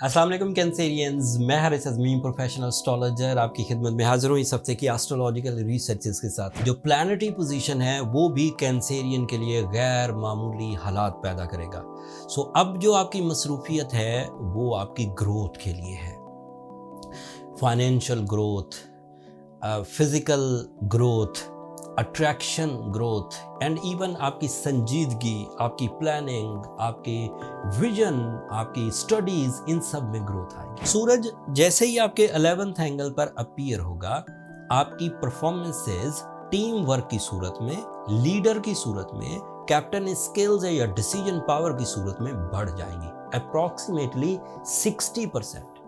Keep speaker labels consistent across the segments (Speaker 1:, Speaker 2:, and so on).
Speaker 1: अस्सलाम वालेकुम कैंसेरियंस, मैं हारिस अज़मी प्रोफेशनल एस्ट्रोलॉजर आपकी खिदमत में हाजिर हूँ इस हफ्ते की एस्ट्रोलॉजिकल रिसर्चेस के साथ। जो प्लानिटरी पोजीशन है वो भी कैंसेरियन के लिए गैर मामूली हालात पैदा करेगा। सो अब जो आपकी मसरूफियत है वो आपकी ग्रोथ के लिए है, financial growth, physical growth, attraction growth and even आपकी संजीदगी, आपकी प्लानिंग, आपकी विजन, आपकी स्टडीज, इन सब में ग्रोथ आएगी। सूरज जैसे ही आपके 11th एंगल पर अपीयर होगा, आपकी परफॉर्मेंसेस टीम वर्क की सूरत में, लीडर की सूरत में, कैप्टन स्किल्स या डिसीजन पावर की सूरत में बढ़ जाएंगी approximately 60%।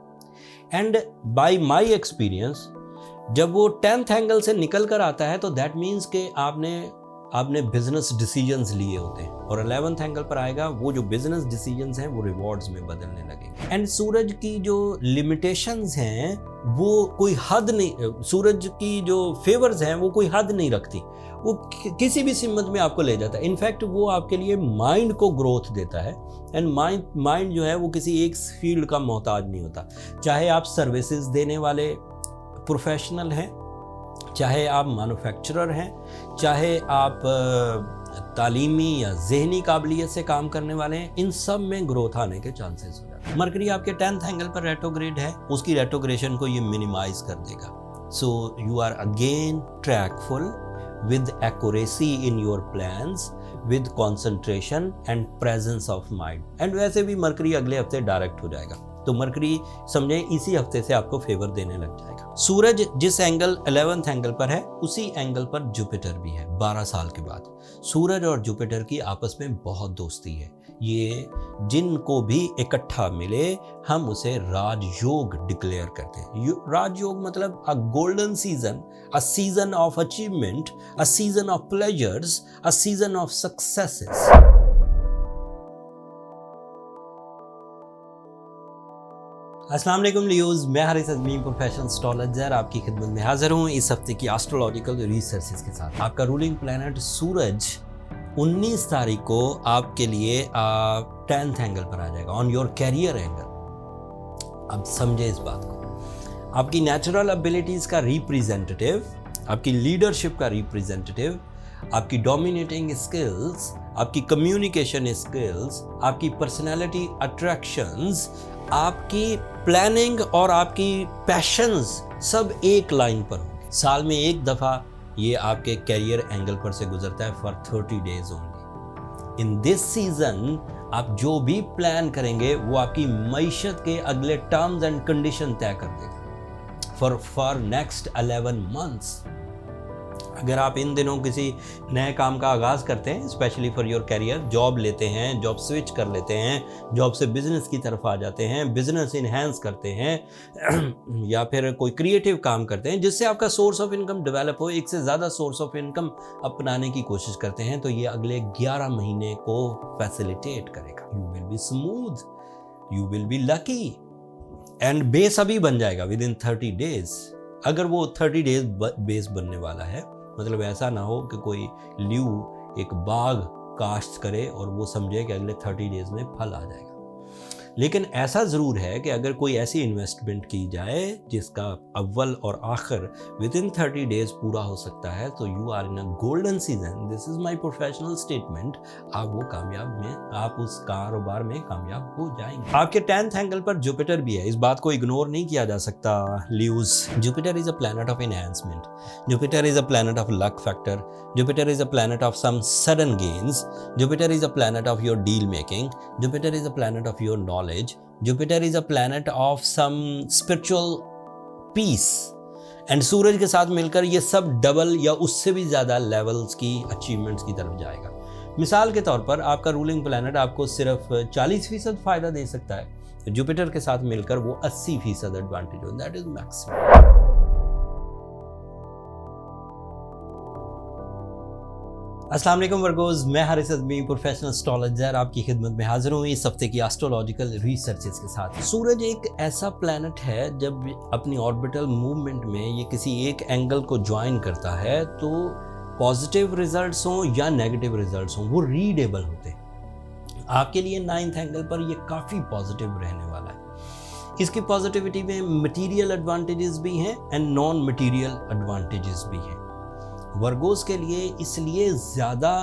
Speaker 1: And by my experience जब वो 10th एंगल से निकल कर आता है तो दैट मीन्स कि आपने बिजनेस डिसीजंस लिए होते हैं, और 11th एंगल पर आएगा वो जो बिजनेस डिसीजंस हैं वो रिवॉर्ड्स में बदलने लगेंगे। एंड सूरज की जो लिमिटेशंस हैं वो कोई हद नहीं, सूरज की जो फेवर्स हैं वो कोई हद नहीं रखती, वो किसी भी सिमत में आपको ले जाता है। इनफैक्ट वो आपके लिए माइंड को ग्रोथ देता है, एंड माइंड जो है वो किसी एक फील्ड का मोहताज नहीं होता। चाहे आप सर्विसेज देने वाले प्रोफेशनल हैं, चाहे आप मैन्युफैक्चरर हैं, चाहे आप तालीमी या जहनी काबिलियत से काम करने वाले हैं, इन सब में ग्रोथ आने के चांसेस हो जाते हैं। मरकरी आपके 10th एंगल पर रेट्रोग्रेड है, उसकी रेट्रोग्रेशन को ये मिनिमाइज कर देगा। So you are again tactful with accuracy in your plans, with concentration and presence of mind. And वैसे भी मरकरी अगले हफ्ते डायरेक्ट हो जाएगा, तो मरकरी समझें इसी हफ्ते से आपको फेवर देने लग जाएगा। सूरज जिस एंगल 11th एंगल पर है उसी एंगल पर जुपिटर भी है 12 साल के बाद। सूरज और जुपिटर की आपस में बहुत दोस्ती है, ये जिनको भी इकट्ठा मिले हम उसे राजयोग डिक्लेयर करते हैं। राजयोग मतलब अ golden season, a season of achievement, a season of pleasures, a season of successes. अस्सलाम वालेकुम लियोज, मैं हारिस अज़मी प्रोफेशनल एस्ट्रोलॉजर आपकी खिदमत में हाजिर हूँ इस हफ्ते की एस्ट्रोलॉजिकल रिसर्चेस के साथ। आपका रूलिंग प्लैनेट सूरज 19 तारीख को आपके लिए 10th एंगल पर आ जाएगा, ऑन योर कैरियर एंगल। अब समझे इस बात को, आपकी नेचुरल एबिलिटीज़ का रिप्रेजेंटेटिव, आपकी लीडरशिप का रिप्रेजेंटेटिव, आपकी डोमिनेटिंग स्किल्स, आपकी कम्युनिकेशन स्किल्स, आपकी पर्सनैलिटी अट्रैक्शंस, आपकी प्लानिंग और आपकी पैशंस सब एक लाइन पर होंगे। साल में एक दफ़ा ये आपके कैरियर एंगल पर से गुजरता है for 30 days only. In this season आप जो भी प्लान करेंगे वो आपकी मईशत के अगले टर्म्स एंड कंडीशन तय कर देगा फॉर नेक्स्ट 11 मंथ्स। अगर आप इन दिनों किसी नए काम का आगाज़ करते हैं, specially for your career, job लेते हैं, जॉब स्विच कर लेते हैं, जॉब से बिजनेस की तरफ आ जाते हैं, बिजनेस इन्हेंस करते हैं या फिर कोई क्रिएटिव काम करते हैं जिससे आपका सोर्स ऑफ इनकम डेवलप हो, एक से ज़्यादा सोर्स ऑफ इनकम अपनाने की कोशिश करते हैं, तो ये अगले 11 महीने को फैसिलिटेट करेगा। You will be smooth, you will be lucky and base अभी बन जाएगा विद इन 30 डेज। अगर वो 30 डेज बेस बनने वाला है, मतलब ऐसा ना हो कि कोई ल्यू एक बाग काश्त करे और वो समझे कि अगले 30 डेज में फल आ जाएगा। लेकिन ऐसा ज़रूर है कि अगर कोई ऐसी इन्वेस्टमेंट की जाए जिसका अव्वल और आखिर विद इन 30 डेज पूरा हो सकता है, तो you are in a golden season. This is my professional statement. आप वो आप उस कारोबार में कामयाब हो जाएंगे। आपके 10th एंगल पर जुपिटर भी है, इस बात को इग्नोर नहीं किया जा सकता ल्यूज। Jupiter is a planet of enhancement, Jupiter is a planet of luck factor, Jupiter is a planet of some sudden gains, Jupiter is a planet of your deal making, Jupiter is a planet of your knowledge, Jupiter is a planet of some spiritual peace, and सूरज के साथ मिलकर ये सब double या उससे भी ज़्यादा levels की अचीवमेंट्स की तरफ जाएगा। मिसाल के तौर पर आपका रूलिंग प्लैनेट आपको सिर्फ 40% फ़ायदा दे सकता है, तो जुपिटर के साथ मिलकर वो 80% एडवांटेज हो, दैट इज मैक्सिमम। अस्सलाम वालेकुम वर्गोज़, मैं हारिस अज़मी प्रोफेशनल एस्ट्रोलॉजर आपकी खिदमत में हाजिर हूँ इस हफ्ते की एस्ट्रोलॉजिकल रिसर्चेस के साथ। सूरज एक ऐसा प्लैनेट है जब अपनी ऑर्बिटल मूवमेंट में ये किसी एक एंगल को ज्वाइन करता है तो पॉजिटिव रिजल्ट्स हों या नेगेटिव रिजल्ट्स हों वो रीडेबल होते हैं। आपके लिए 9th एंगल पर ये काफ़ी पॉजिटिव रहने वाला है। इसकी पॉजिटिविटी में मटेरियल एडवांटेजेस भी हैं एंड नॉन मटेरियल एडवांटेजेस भी हैं। वर्गोस के लिए इसलिए ज़्यादा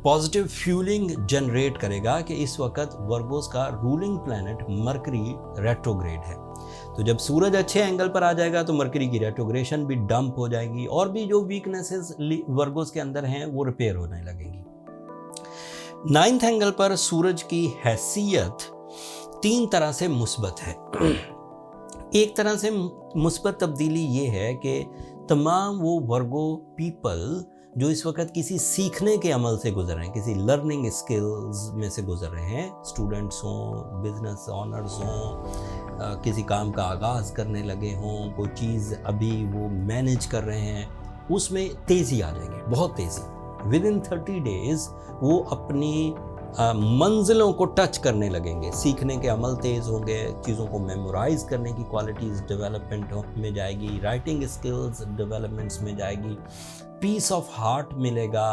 Speaker 1: पॉजिटिव फ्यूलिंग जनरेट करेगा कि इस वक्त वर्गोस का रूलिंग प्लैनेट मरकरी रेट्रोग्रेड है। तो जब सूरज अच्छे एंगल पर आ जाएगा तो मरकरी की रेट्रोग्रेशन भी डंप हो जाएगी और भी जो वीकनेसेस वर्गोस के अंदर हैं वो रिपेयर होने लगेंगी। 9th एंगल पर सूरज की हैसियत 3 तरह से मुस्बत है। एक तरह से मुस्बत तब्दीली ये है कि तमाम वो वर्गो पीपल जो इस वक्त किसी सीखने के अमल से गुजर रहे हैं, किसी लर्निंग स्किल्स में से गुजर रहे हैं, स्टूडेंट्स हों, बिजनेस ऑनर्स हों, किसी काम का आगाज़ करने लगे हों, कोई चीज़ अभी वो मैनेज कर रहे हैं, उसमें तेज़ी आ जाएगी, बहुत तेज़ी। विद इन 30 डेज़ वो अपनी मंजिलों को टच करने लगेंगे, सीखने के अमल तेज़ होंगे, चीज़ों को मेमोराइज करने की क्वालिटीज़ डेवलपमेंट में जाएगी, राइटिंग स्किल्स डेवलपमेंट्स में जाएगी, पीस ऑफ हार्ट मिलेगा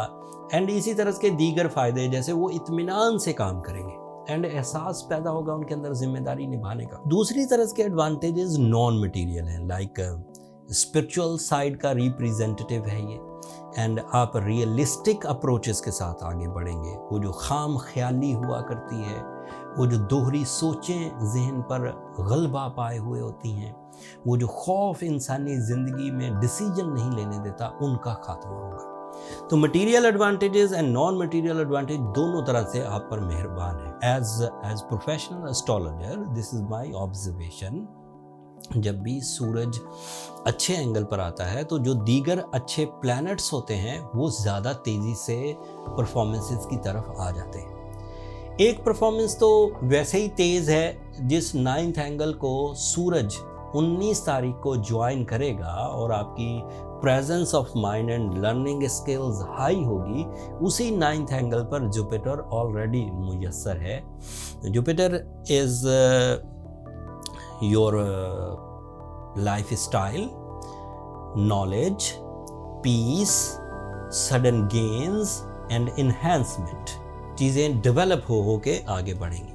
Speaker 1: एंड इसी तरह के दीगर फ़ायदे जैसे वो इत्मीनान से काम करेंगे एंड एहसास पैदा होगा उनके अंदर जिम्मेदारी निभाने का। दूसरी तरह के एडवांटेजेस नॉन मटेरियल हैं, लाइक स्पिरिचुअल साइड का रिप्रेजेंटेटिव है ये एंड आप रियलिस्टिक अप्रोचेस के साथ आगे बढ़ेंगे। वो जो खाम ख्याली हुआ करती है, वो जो दोहरी सोचें जहन पर गलबा पाए हुए होती हैं, वो जो खौफ इंसानी ज़िंदगी में डिसीजन नहीं लेने देता, उनका खात्मा होगा। तो material advantages and non material advantage दोनों तरह से आप पर मेहरबान है। As professional astrologer this is my observation, जब भी सूरज अच्छे एंगल पर आता है तो जो दीगर अच्छे प्लैनेट्स होते हैं वो ज़्यादा तेज़ी से परफॉर्मेंसेस की तरफ आ जाते हैं। एक परफॉर्मेंस तो वैसे ही तेज़ है, जिस 9th एंगल को सूरज 19 तारीख को ज्वाइन करेगा और आपकी presence of mind and learning skills high होगी, उसी 9th एंगल पर जुपिटर ऑलरेडी मुयस्सर है। Jupiter is your lifestyle, knowledge, peace, sudden gains and enhancement, चीज़ें डेवलप हो के आगे बढ़ेंगी।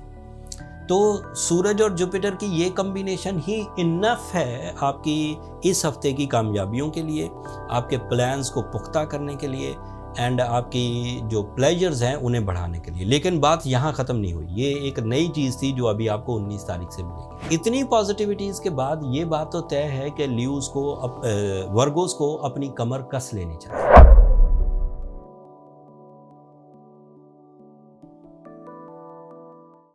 Speaker 1: तो सूरज और जुपिटर की ये कम्बिनेशन ही इनफ है आपकी इस हफ्ते की कामयाबियों के लिए, आपके प्लान्स को पुख्ता करने के लिए एंड आपकी जो प्लेजर्स हैं उन्हें बढ़ाने के लिए। लेकिन बात यहाँ ख़त्म नहीं हुई, ये एक नई चीज़ थी जो अभी आपको 19 तारीख से मिलेगी। इतनी पॉजिटिविटीज़ के बाद ये बात तो तय है कि लियोज़ को वर्गोस को अपनी कमर कस लेनी चाहिए।